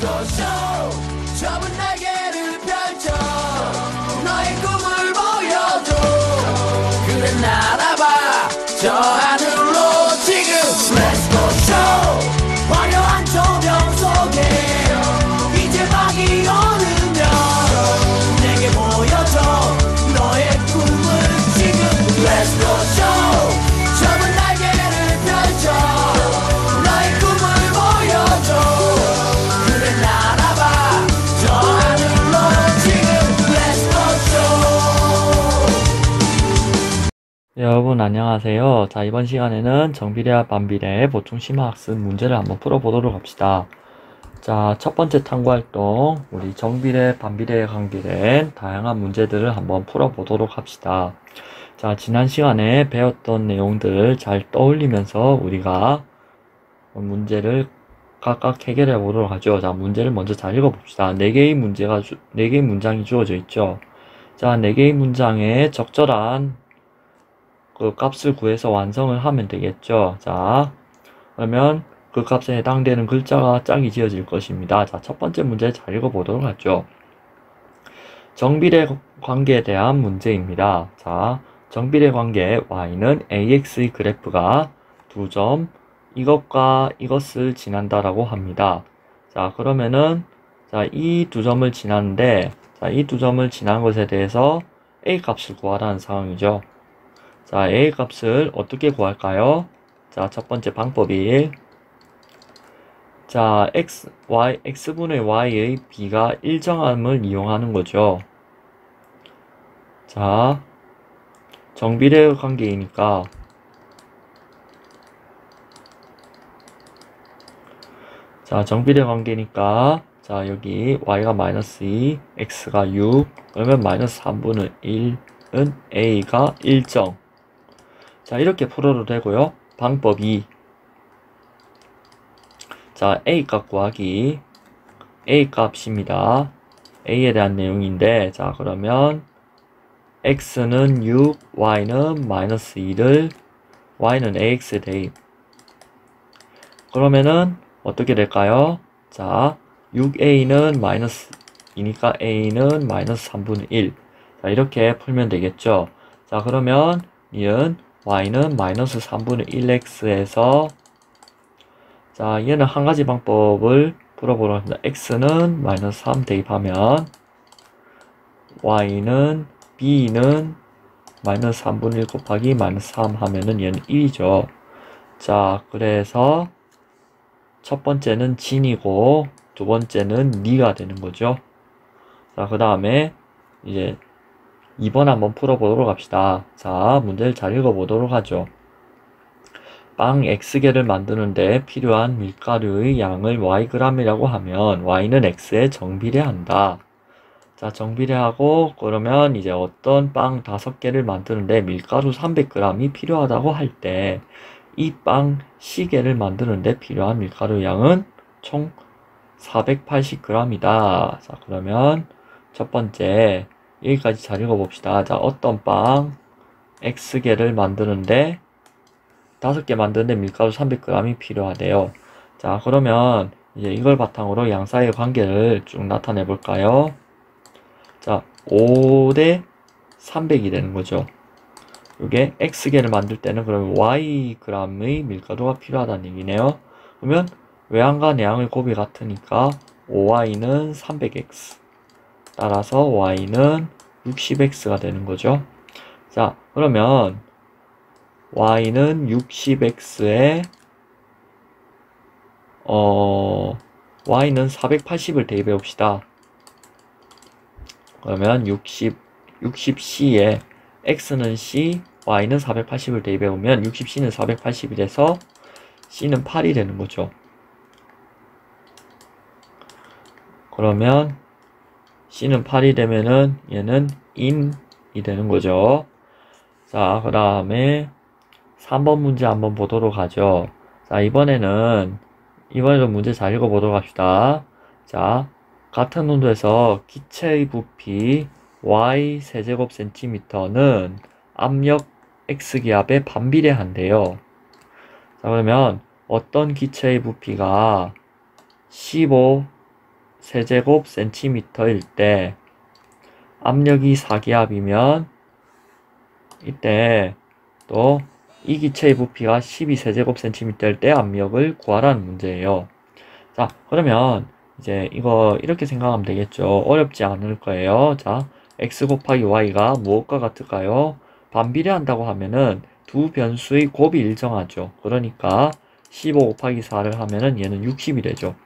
go show. 좁은 날개를 펼쳐 너의 꿈을 보여줘. 그래 날아봐 저 하늘로 지금. Let's go show. 화려한 조명 속에 이제 밤이 오르면 내게 보여줘 너의 꿈을 지금. Let's go show. 좁은 날개를 펼쳐 너의 꿈을 보여줘. 그래 날아봐 저 하늘로 지금. Let's go show. 여러분 안녕하세요. 자, 이번 시간에는 정비례와 반비례 보충 심화학습 문제를 한번 풀어보도록 합시다. 자, 첫 번째 탐구활동, 우리 정비례, 반비례에 관계된 다양한 문제들을 한번 풀어보도록 합시다. 자, 지난 시간에 배웠던 내용들을 잘 떠올리면서 우리가 문제를 각각 해결해 보도록 하죠. 자, 문제를 먼저 잘 읽어봅시다. 4개의 문장이 주어져 있죠. 자, 4개의 문장에 적절한 그 값을 구해서 완성을 하면 되겠죠. 자, 그러면 그 값에 해당되는 글자가 짝이 지어질 것입니다. 자, 첫 번째 문제 잘 읽어보도록 하죠. 정비례 관계에 대한 문제입니다. 자, 정비례 관계 y는 ax의 그래프가 2점 이것과 이것을 지난다라고 합니다. 자, 그러면은 자, 이 2점을 지나는데 자, 이 2점을 지난 것에 대해서 a 값을 구하라는 상황이죠. 자, a 값을 어떻게 구할까요? 자, 첫 번째 방법이 자, x분의 y의 b가 일정함을 이용하는 거죠. 자, 정비례 관계이니까 자, 정비례 관계니까 자, 여기 y가 마이너스 2, x가 6, 그러면 마이너스 3분의 1은 a가 일정. 자, 이렇게 풀어도 되고요. 방법 2. 자, a 값 구하기. a 값입니다. a에 대한 내용인데, 자, 그러면 x는 6, y는 마이너스 2를 y는 ax에 대입. 그러면은 어떻게 될까요? 자, 6a는 마이너스 2니까 a는 마이너스 3분의 1. 자, 이렇게 풀면 되겠죠. 자, 그러면 이은 y는 마이너스 3분의 1x에서 자, 얘는 한 가지 방법을 풀어보려 합니다. x는 마이너스 3 대입하면 y는 b는 마이너스 3분의 1 곱하기 마이너스 3 하면은 얘는 1이죠. 자, 그래서 첫 번째는 진이고 두 번째는 니가 되는 거죠. 자, 그 다음에 이제 2번 한번 풀어보도록 합시다. 자, 문제를 잘 읽어보도록 하죠. 빵 X개를 만드는데 필요한 밀가루의 양을 Yg이라고 하면 Y는 X에 정비례한다. 자, 정비례하고 그러면 이제 어떤 빵 5개를 만드는데 밀가루 300g이 필요하다고 할 때 이 빵 C개를 만드는데 필요한 밀가루 양은 총 480g이다. 자, 그러면 첫 번째 여기까지 잘 읽어봅시다. 자, 어떤 빵 X개를 만드는데 5개 만드는데 밀가루 300g이 필요하대요. 자, 그러면 이제 이걸 바탕으로 양 사이의 관계를 쭉 나타내 볼까요? 자, 5대 300이 되는 거죠. 이게 X개를 만들 때는 그러면 Yg의 밀가루가 필요하다는 얘기네요. 그러면 외양과 내양의 곱이 같으니까 5Y는 300X 따라서 Y는 60X가 되는 거죠. 자, 그러면 Y는 60X에 Y는 480을 대입해 봅시다. 그러면 60C에 X는 C, Y는 480을 대입해 보면 60C는 480이 돼서 C는 8이 되는 거죠. 그러면 C는 8이 되면은 얘는 in이 되는 거죠. 자, 그 다음에 3번 문제 한번 보도록 하죠. 자, 이번에는 문제 잘 읽어보도록 합시다. 자, 같은 온도에서 기체의 부피 y 세제곱 cm는 압력 x기압에 반비례한대요. 자, 그러면 어떤 기체의 부피가 15 세제곱 센티미터일 때 압력이 4기압이면 이때 또 이 기체의 부피가 12세제곱 센티미터일 때 압력을 구하라는 문제예요. 자, 그러면 이제 이거 이렇게 생각하면 되겠죠. 어렵지 않을 거예요. 자, x 곱하기 y가 무엇과 같을까요? 반비례한다고 하면은 두 변수의 곱이 일정하죠. 그러니까 15 곱하기 4를 하면은 얘는 60이 되죠.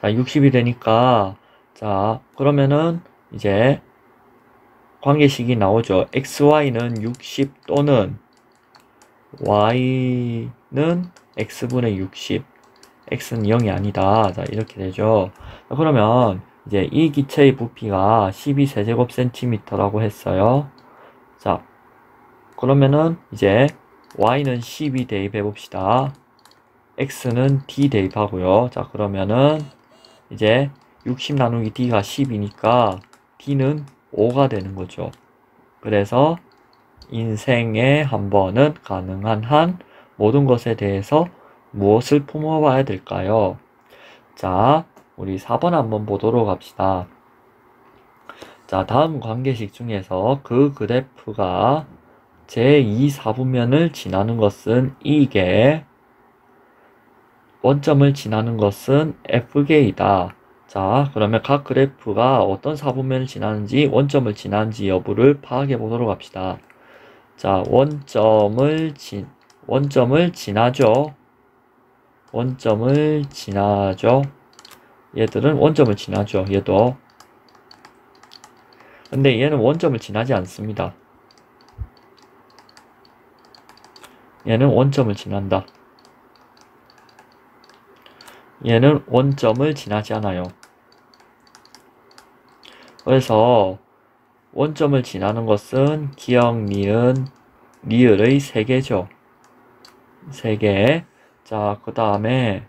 자, 60이 되니까 자, 그러면은 이제 관계식이 나오죠. xy는 60 또는 y는 x분의 60, x는 0이 아니다. 자, 이렇게 되죠. 자, 그러면 이제 이 기체의 부피가 12세제곱센티미터라고 했어요. 자, 그러면은 이제 y는 12 대입해 봅시다. x는 d 대입하고요. 자, 그러면은 이제 60 나누기 d가 10이니까 d는 5가 되는 거죠. 그래서 인생에 한 번은 가능한 한 모든 것에 대해서 무엇을 품어봐야 될까요? 자, 우리 4번 한번 보도록 합시다. 자, 다음 관계식 중에서 그 그래프가 제2사분면을 지나는 것은 E계, 원점을 지나는 것은 F계이다. 자, 그러면 각 그래프가 어떤 사분면을 지나는지, 원점을 지나는지 여부를 파악해 보도록 합시다. 자, 원점을 지나죠. 원점을 지나죠. 얘들은 원점을 지나죠. 얘도. 근데 얘는 원점을 지나지 않습니다. 얘는 원점을 지난다. 얘는 원점을 지나지 않아요. 그래서 원점을 지나는 것은 기역, 니은, 리을의 3개죠. 3개. 자, 그 다음에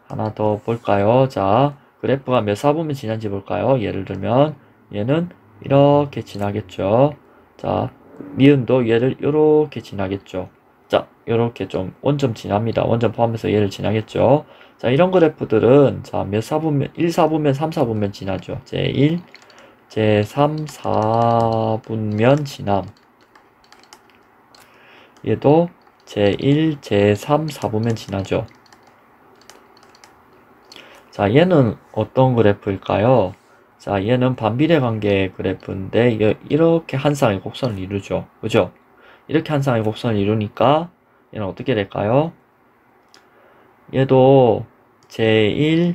하나 더 볼까요? 자, 그래프가 몇 사분면 지난지 볼까요? 예를 들면 얘는 이렇게 지나겠죠. 자, 니은도 얘를 이렇게 지나겠죠. 자, 이렇게 좀 원점 지납니다. 원점 포함해서 얘를 지나겠죠. 자, 이런 그래프들은 자, 몇 사분면, 1사분면, 3사분면 지나죠. 제1, 제3, 4분면 지남. 얘도 제1, 제3, 4분면 지나죠. 자, 얘는 어떤 그래프일까요? 자, 얘는 반비례 관계 그래프인데 이렇게 한 쌍의 곡선을 이루죠. 그죠? 이렇게 한 쌍의 곡선을 이루니까 얘는 어떻게 될까요? 얘도 제1,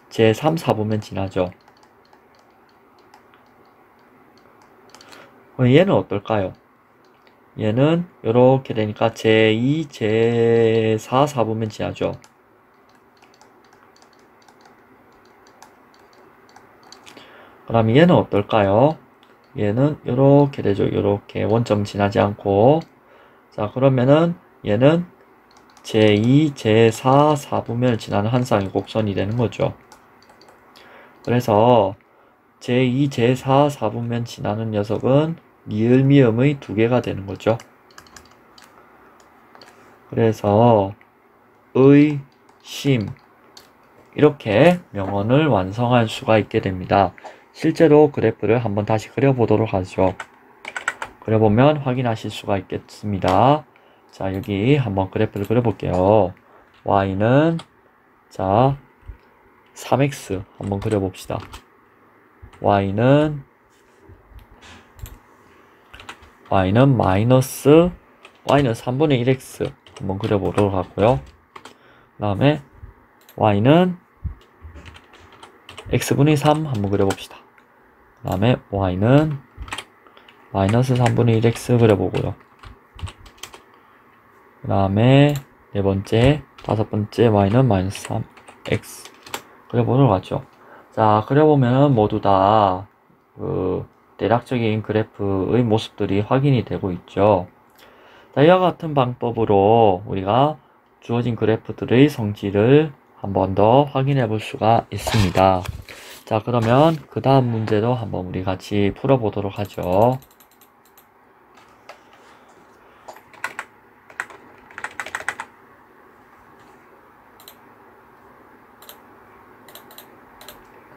제3, 4분면 지나죠. 얘는 어떨까요? 얘는 이렇게 되니까 제2, 제4, 4분면 지나죠. 그럼 얘는 어떨까요? 얘는 이렇게 되죠. 이렇게 원점 지나지 않고. 자, 그러면은 얘는 제2, 제4, 4분면을 지나는 한 쌍의 곡선이 되는 거죠. 그래서 제2, 제4, 4분면 지나는 녀석은 미음의 2개가 되는 거죠. 그래서 의, 심 이렇게 명언을 완성할 수가 있게 됩니다. 실제로 그래프를 한번 다시 그려보도록 하죠. 그려보면 확인하실 수가 있겠습니다. 자, 여기 한번 그래프를 그려볼게요. y는 자 3x 한번 그려봅시다. y는 마이너스 y는 3분의 1x 한번 그려보도록 하고요. 그 다음에 y는 x분의 3 한번 그려봅시다. 그 다음에 y는 마이너스 3분의 1x 그려보고요. 그 다음에 네 번째, 다섯 번째 y는 마이너스 3x 그려보도록 하죠. 자, 그려보면 모두 다 대략적인 그래프의 모습들이 확인이 되고 있죠. 자, 이와 같은 방법으로 우리가 주어진 그래프들의 성질을 한 번 더 확인해 볼 수가 있습니다. 자, 그러면 그 다음 문제도 한번 우리 같이 풀어보도록 하죠.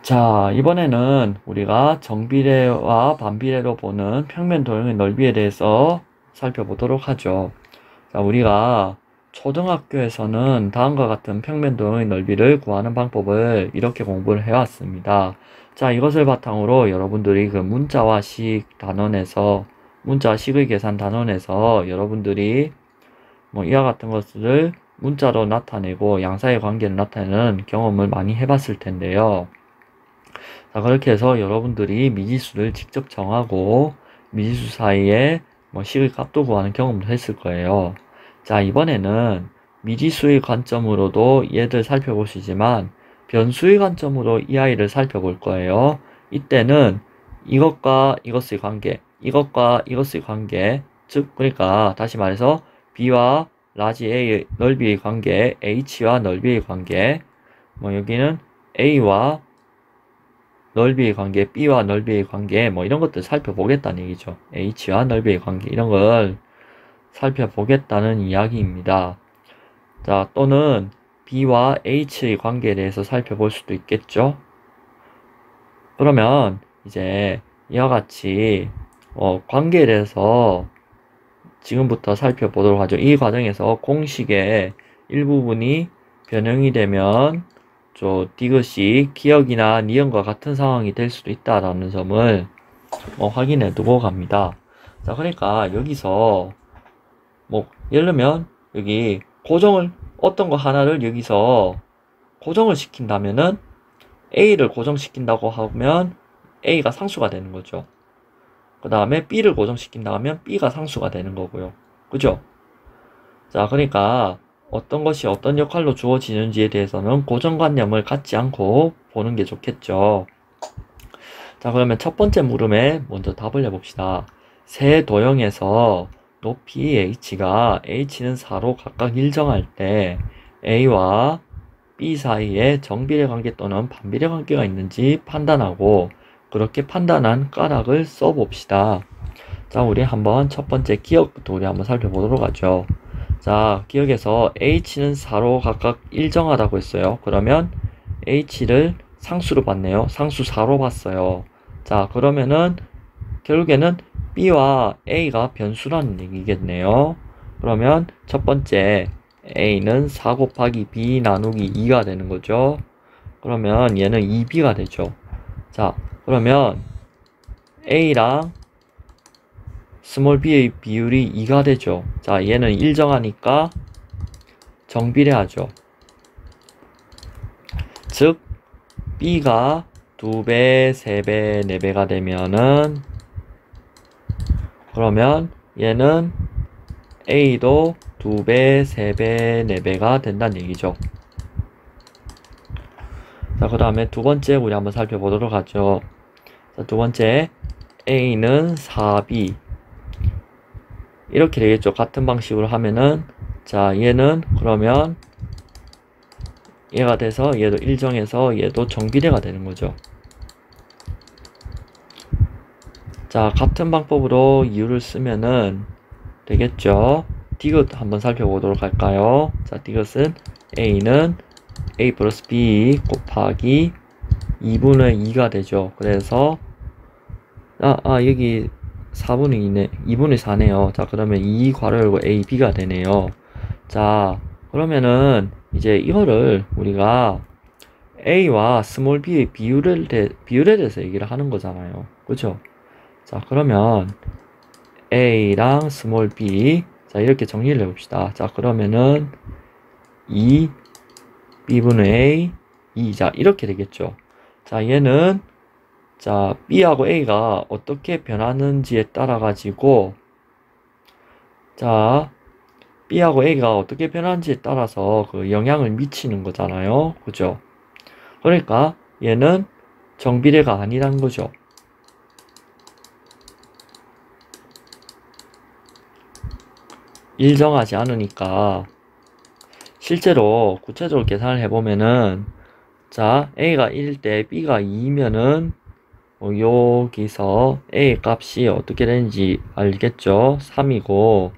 자, 이번에는 우리가 정비례와 반비례로 보는 평면 도형의 넓이에 대해서 살펴보도록 하죠. 자, 우리가 초등학교에서는 다음과 같은 평면 도형의 넓이를 구하는 방법을 이렇게 공부를 해왔습니다. 자, 이것을 바탕으로 여러분들이 그 문자와 식 단원에서, 문자와 식의 계산 단원에서 여러분들이 뭐 이와 같은 것을 문자로 나타내고 양사의 관계를 나타내는 경험을 많이 해봤을 텐데요. 자, 그렇게 해서 여러분들이 미지수를 직접 정하고 미지수 사이에 뭐 식의 값도 구하는 경험도 했을 거예요. 자, 이번에는 미지수의 관점으로도 얘들 살펴보시지만 변수의 관점으로 이 아이를 살펴볼 거예요. 이때는 이것과 이것의 관계, 이것과 이것의 관계, 즉 그러니까 다시 말해서 B와 라지 A의 넓이의 관계, H와 넓이의 관계, 뭐 여기는 A와 넓이의 관계, B와 넓이의 관계, 뭐 이런 것들 살펴보겠다는 얘기죠. H와 넓이의 관계, 이런 걸 살펴보겠다는 이야기입니다. 자, 또는 B와 H의 관계에 대해서 살펴볼 수도 있겠죠. 그러면 이제 이와 같이 관계에 대해서 지금부터 살펴보도록 하죠. 이 과정에서 공식의 일부분이 변형이 되면 디귿이 기억이나 니은과 같은 상황이 될 수도 있다라는 점을 확인해 두고 갑니다. 자, 그러니까 여기서 예를 들면 여기 어떤 거 하나를 여기서 고정을 시킨다면은 A를 고정시킨다고 하면 A가 상수가 되는 거죠. 그 다음에 B를 고정시킨다 하면 B가 상수가 되는 거고요. 그죠? 자, 그러니까 어떤 것이 어떤 역할로 주어지는지에 대해서는 고정관념을 갖지 않고 보는 게 좋겠죠. 자, 그러면 첫 번째 물음에 먼저 답을 해봅시다. 세 도형에서 높이 h가 h는 4로 각각 일정할 때 a와 b 사이에 정비례 관계 또는 반비례 관계가 있는지 판단하고 그렇게 판단한 까락을 써봅시다. 자, 우리 한번 첫 번째 기억부터 우리 한번 살펴보도록 하죠. 자, 기억에서 h는 4로 각각 일정하다고 했어요. 그러면 h를 상수로 봤네요. 상수 4로 봤어요. 자, 그러면은 결국에는 b와 a가 변수라는 얘기겠네요. 그러면 첫 번째 a는 4 곱하기 b 나누기 2가 되는 거죠. 그러면 얘는 2b가 되죠. 자, 그러면 a랑 스몰 b의 비율이 2가 되죠. 자, 얘는 일정하니까 정비례하죠. 즉 b가 2배, 3배, 4배가 되면은 그러면 얘는 a도 2배, 3배, 4배가 된다는 얘기죠. 자, 그 다음에 두 번째 우리 한번 살펴보도록 하죠. 자, 두 번째 a는 4b 이렇게 되겠죠. 같은 방식으로 하면은 자, 얘는 그러면 얘가 돼서 얘도 일정해서 얘도 정비례가 되는 거죠. 자, 같은 방법으로 이유를 쓰면은 되겠죠. 디귿 한번 살펴보도록 할까요? 자, 디귿은 a는 a 플러스 b 곱하기 2분의 2가 되죠. 그래서 여기 4분의 2네 2분의 4네요. 자, 그러면 2 괄호 열고 a, b가 되네요. 자, 그러면은 이제 이거를 우리가 a와 스몰 b의 비율에 대해서 얘기를 하는 거잖아요. 그죠? 자, 그러면 a랑 스몰 b 자, 이렇게 정리를 해봅시다. 자, 그러면은 2 b분의 a 2 자, 이렇게 되겠죠. 자, 얘는 자, b하고 a가 어떻게 변하는지에 따라 가지고 자, b하고 a가 어떻게 변하는지에 따라서 그 영향을 미치는 거잖아요. 그죠? 그러니까 얘는 정비례가 아니라는 거죠. 일정하지 않으니까 실제로 구체적으로 계산을 해보면은 자, a가 1일 때 b가 2면은 여기서 a 값이 어떻게 되는지 알겠죠? 3이고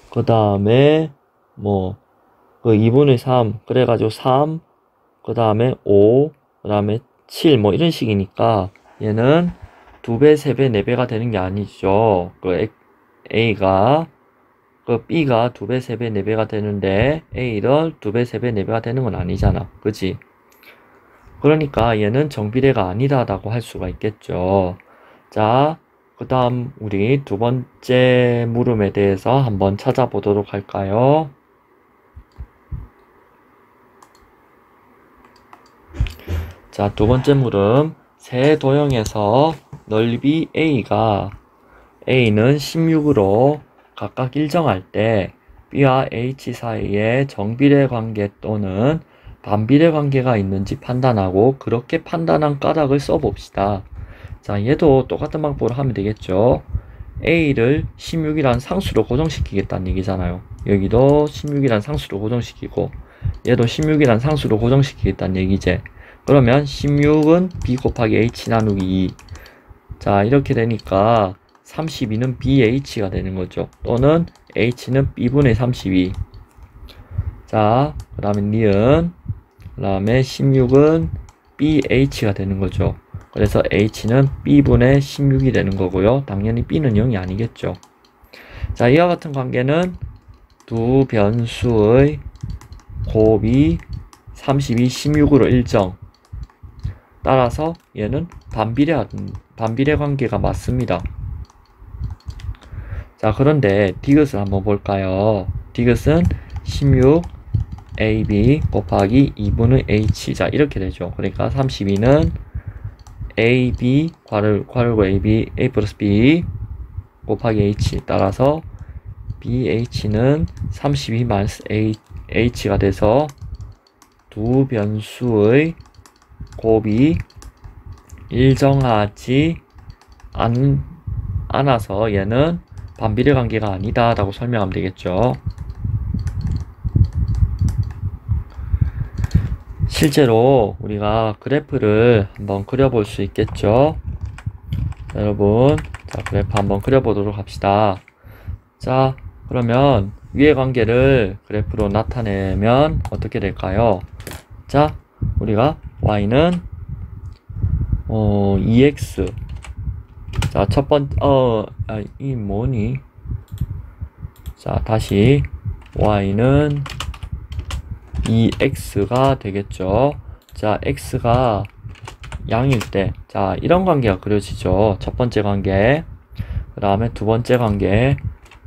그 다음에 그 2분의 3 그래가지고 3 그 다음에 5 그 다음에 7 뭐 이런 식이니까 얘는 2배, 3배, 4배가 되는 게 아니죠. A가 B가 2배, 3배, 4배가 되는데 A를 2배, 3배, 4배가 되는 건 아니잖아. 그치? 그러니까 얘는 정비례가 아니다라고 할 수가 있겠죠. 자, 그 다음 우리 두 번째 물음에 대해서 한번 찾아보도록 할까요? 자, 두 번째 물음. 세 도형에서 넓이 A는 16으로 각각 일정할 때 B와 H 사이에 정비례 관계 또는 반비례 관계가 있는지 판단하고 그렇게 판단한 까닭을 써봅시다. 자, 얘도 똑같은 방법으로 하면 되겠죠. A를 16이란 상수로 고정시키겠다는 얘기잖아요. 여기도 16이란 상수로 고정시키고 얘도 16이란 상수로 고정시키겠다는 얘기지. 그러면 16은 B 곱하기 H 나누기 2. 자, 이렇게 되니까 32는 BH가 되는 거죠. 또는 H는 B분의 32. 자, 그 다음에 니은, 그 다음에 16은 BH가 되는 거죠. 그래서 H는 B분의 16이 되는 거고요. 당연히 B는 0이 아니겠죠. 자, 이와 같은 관계는 두 변수의 곱이 32, 16으로 일정. 따라서 얘는 반비례 관계가 맞습니다. 자, 그런데 디귿을 한번 볼까요? 디귿은 16 AB 곱하기 2분의 H. 자, 이렇게 되죠. 그러니까 32는 AB 괄호 AB A 플러스 B 곱하기 H. 따라서 BH는 32 마이너스 H가 돼서 두 변수의 곱이 일정하지 않아서 얘는 반비례 관계가 아니다 라고 설명하면 되겠죠. 실제로 우리가 그래프를 한번 그려볼 수 있겠죠. 자, 여러분, 자, 그래프 한번 그려보도록 합시다. 자, 그러면 위의 관계를 그래프로 나타내면 어떻게 될까요? 자, 우리가 y는 2x. 자, 첫 번째 이 뭐니? 자, 다시 y는 2x가 되겠죠. 자, x가 양일 때, 자, 이런 관계가 그려지죠. 첫 번째 관계. 그 다음에 두 번째 관계,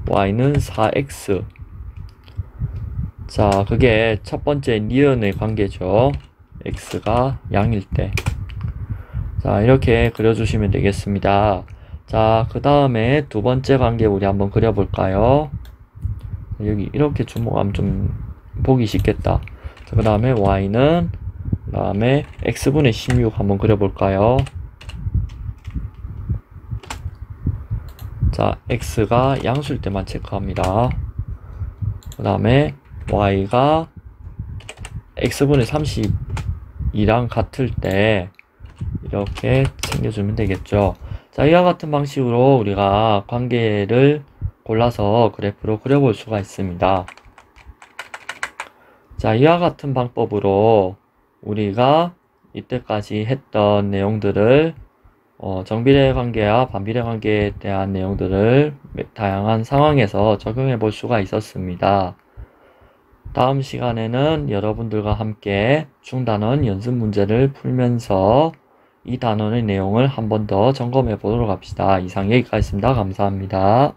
y는 4x. 자, 그게 첫 번째 니은의 관계죠. x가 양일 때. 자, 이렇게 그려주시면 되겠습니다. 자, 그 다음에 두 번째 관계 우리 한번 그려볼까요? 여기 이렇게 주목하면 좀 보기 쉽겠다. 자, 그 다음에 y는, 그 다음에 x분의 16 한번 그려볼까요? 자, x가 양수일 때만 체크합니다. 그 다음에 y가 x분의 32랑 같을 때 이렇게 챙겨주면 되겠죠. 자, 이와 같은 방식으로 우리가 관계를 골라서 그래프로 그려볼 수가 있습니다. 자, 이와 같은 방법으로 우리가 이때까지 했던 내용들을 정비례 관계와 반비례 관계에 대한 내용들을 다양한 상황에서 적용해 볼 수가 있었습니다. 다음 시간에는 여러분들과 함께 중단원 연습 문제를 풀면서 이 단원의 내용을 한 번 더 점검해 보도록 합시다. 이상 여기까지입니다. 감사합니다.